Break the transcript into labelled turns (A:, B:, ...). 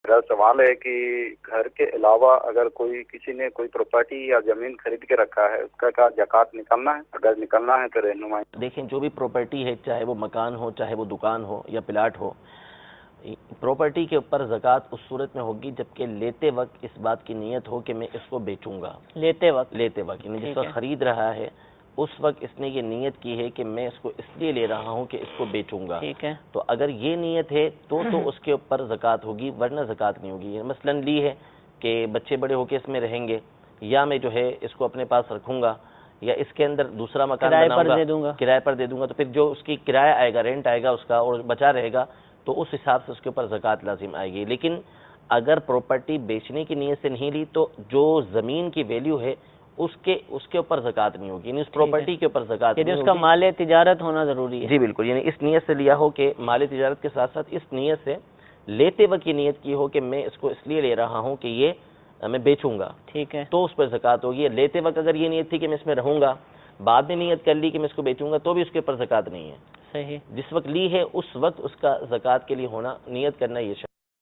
A: میرا سوال ہے کہ گھر کے علاوہ اگر کسی نے کوئی پراپرٹی یا زمین خرید کے رکھا ہے، اس کا کیا زکوٰۃ نکلنا ہے؟ اگر نکلنا ہے تو رہنمائی۔
B: دیکھیں، جو بھی پراپرٹی ہے، چاہے وہ مکان ہو، چاہے وہ دکان ہو یا پلاٹ ہو، پراپرٹی کے اوپر زکوٰۃ اس صورت میں ہوگی جبکہ لیتے وقت اس بات کی نیت ہو کہ میں اس کو بیچوں گا۔ لیتے وقت یعنی جس وقت خرید رہا ہے اس وقت اس نے یہ نیت کی ہے کہ میں اس کو اس لیے لے رہا ہوں کہ اس کو بیچوں گا۔ تو اگر یہ نیت ہے تو اس کے اوپر زکوٰۃ ہوگی، ورنہ زکوٰۃ نہیں ہوگی۔ مثلاً لی ہے کہ بچے بڑے ہو کے اس میں رہیں گے، یا میں جو ہے اس کو اپنے پاس رکھوں گا، یا اس کے اندر دوسرا مکان بناؤں گا، کرائے پر دے دوں گا، تو پھر جو اس کی کرایہ آئے گا، رینٹ آئے گا اس کا، اور بچا رہے گا، تو اس حساب سے اس کے اوپر زکوٰۃ لازم آئے گی۔ لیکن اگر پراپرٹی بیچنے کی نیت سے نہیں لی تو جو زمین کی ویلیو ہے اس کے اوپر زکوٰۃ نہیں ہوگی، یعنی اس پراپرٹی کے اوپر زکوٰۃ نہیں ہوگی۔ اس کا مال تجارت ہونا ضروری ہے۔ جی بالکل، یعنی اس نیت سے لیا ہو کہ مال تجارت کے ساتھ ساتھ اس نیت سے لیتے وقت یہ نیت کی ہو کہ میں اس کو اس لیے لے رہا ہوں کہ یہ میں بیچوں گا، ٹھیک ہے، تو اس پر زکوٰۃ ہوگی۔ لیتے وقت اگر یہ نیت تھی کہ میں اس میں رہوں گا، بعد میں نیت کر لی کہ میں اس کو بیچوں گا، تو بھی اس کے اوپر زکوٰۃ نہیں ہے۔ صحیح، جس وقت لی ہے اس وقت اس کا زکوٰۃ کے لیے ہونا، نیت کرنا یہ